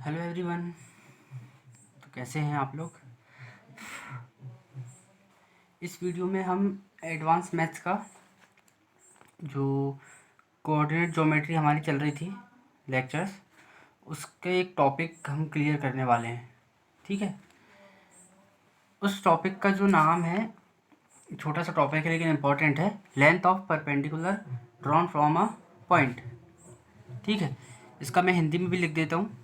Hello everyone. तो कैसे हैं आप लोग। इस वीडियो में हम एडवांस मैथ्स का जो कोऑर्डिनेट ज्योमेट्री हमारी चल रही थी लेक्चर्स, उसके एक टॉपिक हम क्लियर करने वाले हैं। ठीक है, उस टॉपिक का जो नाम है, छोटा सा टॉपिक है लेकिन इम्पोर्टेंट है, length of perpendicular drawn from a point. ठीक है, इसका मैं हिंदी में भी लिख देता हूँ।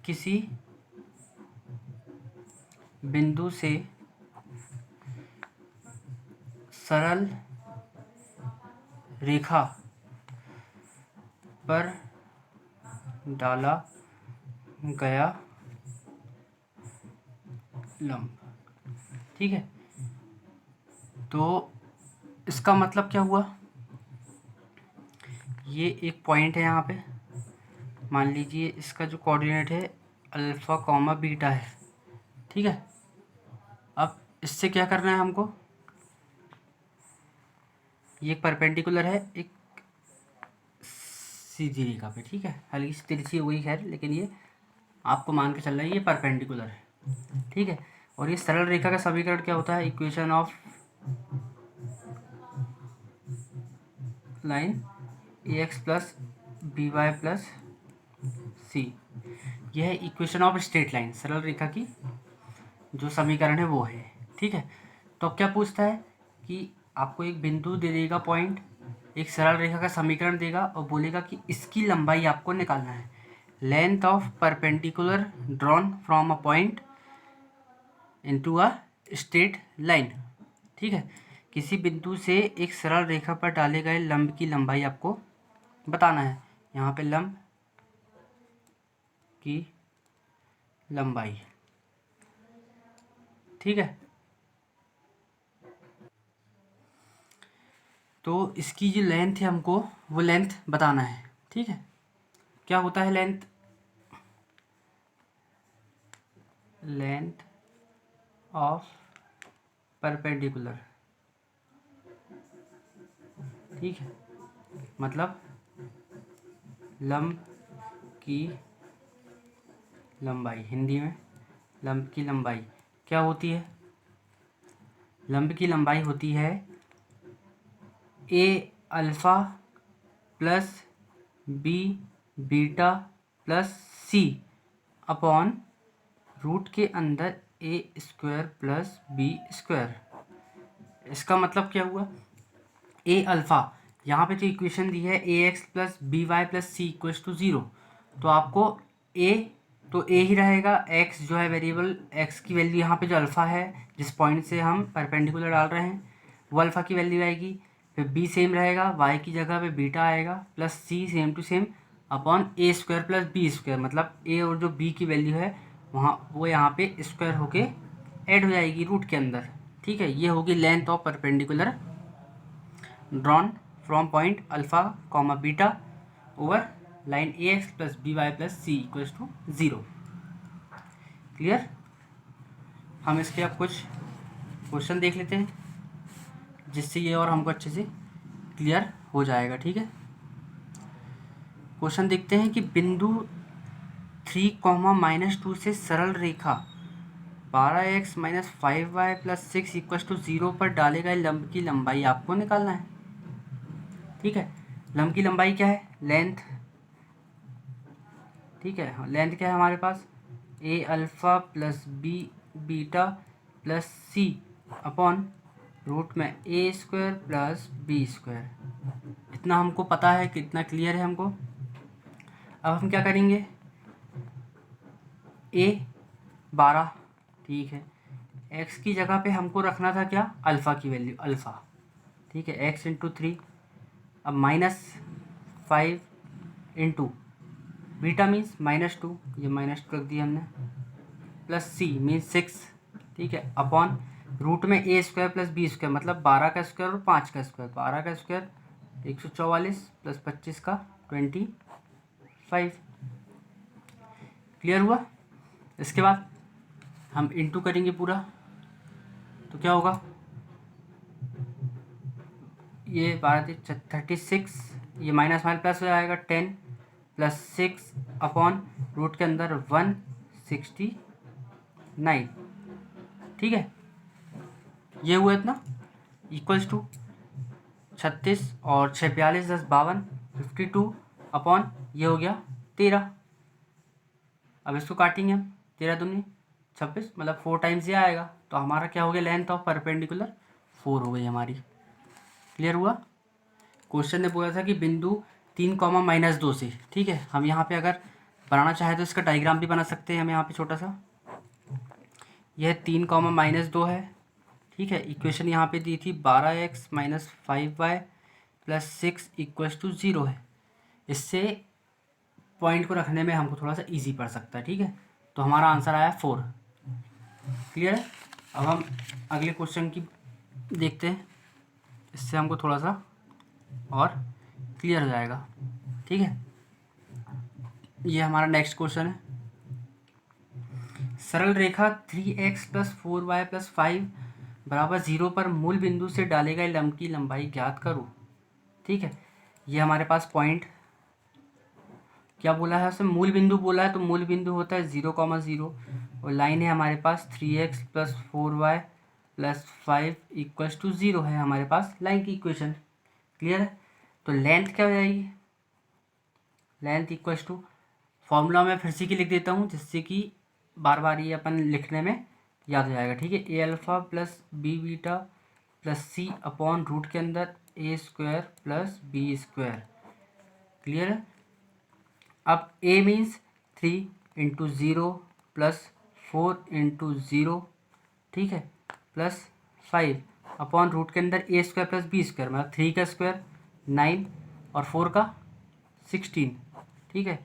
किसी बिंदु से सरल रेखा पर डाला गया लंब। ठीक है, तो इसका मतलब क्या हुआ, ये एक पॉइंट है यहाँ पे, मान लीजिए इसका जो कोऑर्डिनेट है अल्फ़ा कॉमा बीटा है। ठीक है, अब इससे क्या करना है हमको, ये एक परपेंडिकुलर है एक सीधी रेखा पे। ठीक है, हल्की सी तिरछी हो गई खैर, लेकिन ये आपको मान के चल रहा है ये परपेंडिकुलर है। ठीक है, और ये सरल रेखा का समीकरण क्या होता है, equation of line A x plus B Y plus C. यह है इक्वेशन ऑफ स्ट्रेट लाइन, सरल रेखा की जो समीकरण है वो है। ठीक है, तो अब क्या पूछता है कि आपको एक बिंदु दे देगा पॉइंट, एक सरल रेखा का समीकरण देगा और बोलेगा कि इसकी लंबाई आपको निकालना है। Length of perpendicular drawn from a point into a straight line. ठीक है, किसी बिंदु से एक सरल रेखा पर डाले गए लंब की लंबाई आपको बताना है। यहाँ पे लंब की लंबाई। ठीक है, तो इसकी जो लेंथ है हमको वो लेंथ बताना है। ठीक है, क्या होता है लेंथ, लेंथ ऑफ परपेंडिकुलर। ठीक है, मतलब लंब की लंबाई, हिंदी में लंब की लंबाई क्या होती है, लंब की लंबाई होती है A alpha plus B beta plus C upon root के अंदर A square plus B square. इसका मतलब क्या हुआ, ए अल्फ़ा, यहाँ पे जो इक्वेशन दी है A x plus B Y plus C equals to zero, तो आपको ए, तो ए ही रहेगा, एक्स जो है वेरिएबल, एक्स की वैल्यू यहाँ पे जो अल्फ़ा है जिस पॉइंट से हम परपेंडिकुलर डाल रहे हैं वो अल्फ़ा की वैल्यू आएगी। फिर बी सेम रहेगा, वाई की जगह पे बीटा आएगा, plus c same to same upon A square plus B square, मतलब ए और जो बी की वैल्यू है वहाँ वो यहाँ पे स्क्वायर होके ऐड हो जाएगी रूट के अंदर। ठीक है, ये होगी length of perpendicular drawn from point alpha comma beta over line A x plus B Y plus C equals to zero. Clear. हम इसके अब कुछ क्वेश्चन देख लेते हैं जिससे ये और हमको अच्छे से क्लियर हो जाएगा। ठीक है, क्वेश्चन देखते हैं कि बिंदु 3, -2 से सरल रेखा 12x minus 5y plus 6 equals to 0 पर डाले गए लंब की लंबाई आपको निकालना है। ठीक है, लंब की लंबाई क्या है, लेंथ। ठीक है, हाँ, लेंथ क्या है हमारे पास, A alpha plus B beta plus C upon root में A square plus B square. इतना हमको पता है, कितना क्लियर है हमको। अब हम क्या करेंगे, ए 12, ठीक है, एक्स की जगह पे हमको रखना था क्या, अल्फ़ा की वैल्यू अल्फ़ा। ठीक है, एक्स इंटू 3, अब -5 इंटू बीटा मीन्स -2, ये -2 रख दिया हमने, प्लस सी मीन्स 6। ठीक है, अपॉन रूट में A square plus B square, मतलब 12 का स्क्वायर और 5 का स्क्वायर, 12 का स्क्वायर 144 प्लस 25 का 25। क्लियर हुआ। इसके बाद हम इंटू करेंगे पूरा, तो क्या होगा, ये 12 36, ये माइनस माइनस प्लस हो जाएगा 10, प्लस 6 अपॉन रूट के अंदर 169, ठीक है। ये हुआ इतना इक्वल्स टू 36 और 6 42 10 52 52 अपॉन ये हो गया 13। अब इसको काटेंगे हम, 13 दूनी 26, मतलब 4 टाइम्स ये आएगा, तो हमारा क्या हो गया, लेंथ ऑफ परपेंडिकुलर 4 हो गई हमारी। क्लियर हुआ। क्वेश्चन ने बोला था कि बिंदु 3, -2 से, ठीक है। हम यहाँ पे अगर बनाना चाहे तो इसका डायग्राम भी बना सकते हैं हम यहाँ पे छोटा सा। यह 3, -2 है, ठीक है। इक्वेशन यहाँ पे दी थी 12x - 5y + 6 = 0 है। इससे पॉइंट को रखने में हमको थोड़ा सा इजी पड़ सकता है, ठीक है। तो हमारा आंसर आया 4। क्लियर है। अब हम अगले क्वेश्चन की देखते हैं, इससे हमको थोड़ा सा और क्लियर हो जाएगा, ठीक है। ये हमारा नेक्स्ट क्वेश्चन है। सरल रेखा 3x + 4y + 5 = 0 पर मूल बिंदु से डाले गए लंब की लंबाई ज्ञात करो, ठीक है। ये हमारे पास पॉइंट क्या बोला है, उसमें मूल बिंदु बोला है, तो मूल बिंदु होता है 0, 0 और लाइन है हमारे पास 3x + 4y + 5 = 0 है हमारे पास लाइन की इक्वेशन। क्लियर है। तो लेंथ क्या हो जाएगी, लेंथ इक्वल्स टू, फॉर्मूला मैं फिर से की लिख देता हूँ जिससे कि बार बार ये अपन लिखने में याद हो जाएगा, ठीक है। a alpha + b beta + c upon root के अंदर a² + b²। क्लियर है। अब a मीन्स 3 × 0 + 4 × 0, ठीक है, प्लस 5 अपॉन रूट के अंदर a² + b², मतलब 3 का स्क्वायर 9 और 4 का 16, ठीक है।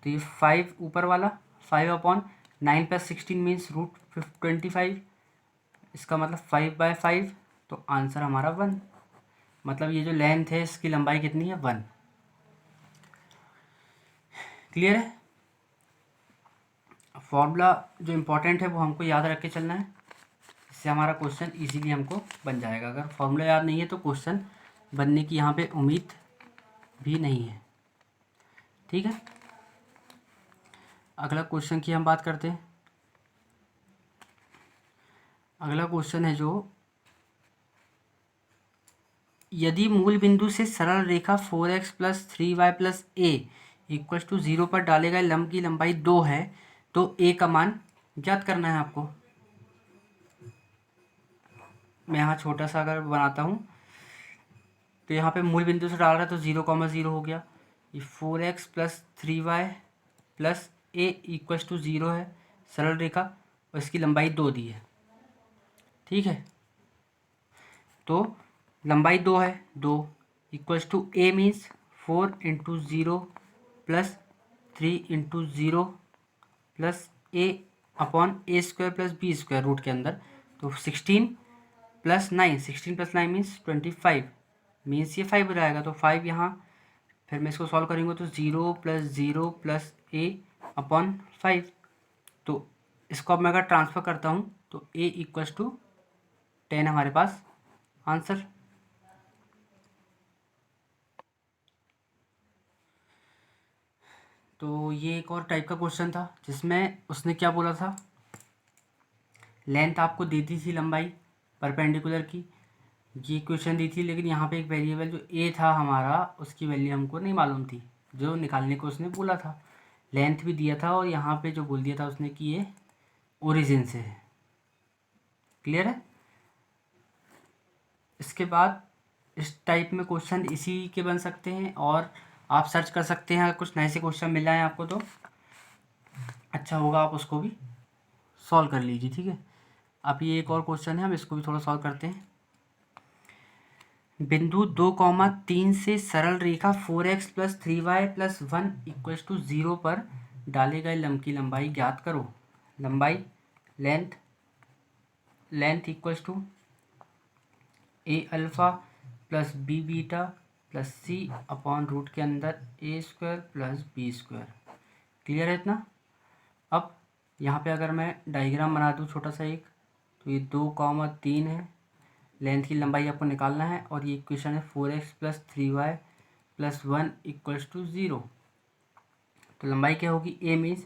तो ये 5 ऊपर वाला 5 अपॉन 9 + 16 मीन्स √25, इसका मतलब 5/5, तो आंसर हमारा 1। मतलब ये जो लेंथ है इसकी लंबाई कितनी है, 1। क्लियर है। फॉर्मूला जो इम्पोर्टेंट है वो हमको याद रख के चलना है, इससे हमारा क्वेश्चन इजीली हमको बन जाएगा। अगर फॉर्मूला याद नहीं है तो क्वेश्चन बनने की यहाँ पे उम्मीद भी नहीं है, ठीक है। अगला क्वेश्चन की हम बात करते हैं। अगला क्वेश्चन है जो, यदि मूल बिंदु से सरल रेखा 4x + 3y + a = 0 पर डाले गए लंब की लंबाई 2 है तो a का मान ज्ञात करना है आपको। मैं यहाँ छोटा सा अगर बनाता हूँ तो यहाँ पे मूल बिंदु से डाल रहा है तो 0, 0 हो गया। ये 4x + 3y + a = 0 है सरल रेखा, और इसकी लंबाई 2 दी है, ठीक है। तो लंबाई 2 है, 2 = a means 4 × 0 + 3 × 0 + a upon a² + b² root के अंदर, तो 16 + 9, 16 + 9 मीन्स 25, मीन्स ये 5 हो जाएगा। तो 5 यहाँ, फिर मैं इसको सॉल्व करूँगा तो 0 + 0 + a अपॉन 5, तो इसको अब मैं अगर ट्रांसफ़र करता हूँ तो a = 10 हमारे पास आंसर। तो ये एक और टाइप का क्वेश्चन था जिसमें उसने क्या बोला था, लेंथ आपको दी थी लंबाई परपेंडिकुलर की, ये क्वेश्चन दी थी, लेकिन यहाँ पे एक वेरिएबल जो a था हमारा उसकी वैल्यू हमको नहीं मालूम थी, जो निकालने को उसने बोला था। लेंथ भी दिया था और यहाँ पे जो बोल दिया था उसने कि ये ओरिजिन से है। क्लियर है। इसके बाद इस टाइप में क्वेश्चन इसी के बन सकते हैं, और आप सर्च कर सकते हैं, अगर कुछ नए से क्वेश्चन मिल जाए आपको तो अच्छा होगा, आप उसको भी सॉल्व कर लीजिए, ठीक है। अब ये एक और क्वेश्चन है, हम इसको भी थोड़ा सॉल्व करते हैं। बिंदु 2, 3 से सरल रेखा 4x + 3y + 1 = 0 पर डाले गए लंब की लंबाई ज्ञात करो। लंबाई length equals to a alpha + b beta + c upon root के अंदर a² + b²। क्लियर है इतना। अब यहाँ पे अगर मैं डायग्राम बना दूँ छोटा सा एक, तो ये 2, 3 है, लेंथ की लंबाई आपको निकालना है, और ये इक्वेशन है 4x + 3y + 1 = 0। तो लंबाई क्या होगी, A means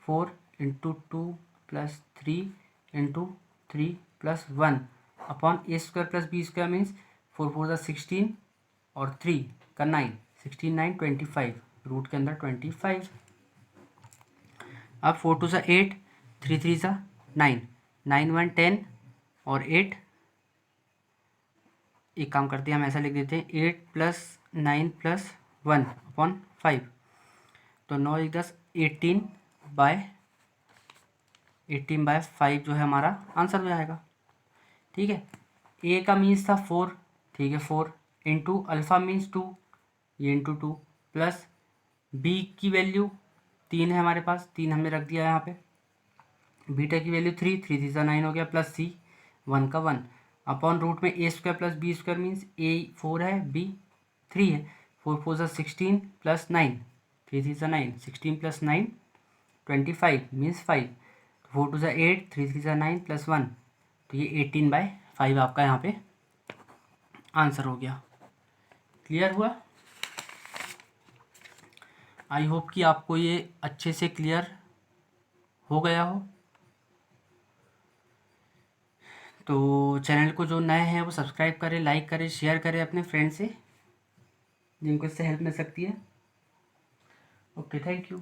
4 into 2 plus 3 into 3 plus 1 upon A square plus B square means 4 4 16 और 3 का 9, 16 9 25, रूट के अंदर 25। अब 4 2 सा 8, 3 3 सा 9, 9 1 10 और 8, एक काम करते हैं हम ऐसा लिख देते हैं 8 प्लस 9 प्लस 1 अपॉन 5, तो 9 1 10 18/5 जो है हमारा आंसर हो जाएगा। ठीक है, ए का मीन्स था 4, ठीक है 4 इंटू अल्फ़ा मीन्स 2, ये इंटू 2 प्लस बी की वैल्यू 3 है हमारे पास, 3 हमने रख दिया यहाँ पे, बीटा की वैल्यू 3 3 3 सा 9 हो गया प्लस सी 1 का 1 अपॉन रूट में A square plus B square means A 4 है बी 3 है, 4 4 सा 16 प्लस 9, 3 3 सा 9, 16 प्लस 9 25 मीन्स 5, 4 2 सा 8, 3 3 सा 9 प्लस 1, तो ये 18/5 आपका यहाँ पे आंसर हो गया। क्लियर हुआ? आई होप कि आपको ये अच्छे से क्लियर हो गया हो। तो चैनल को जो नए हैं वो सब्सक्राइब करें, लाइक करें, शेयर करें अपने फ्रेंड से जिनको इससे हेल्प मिल सकती है। Okay, thank you.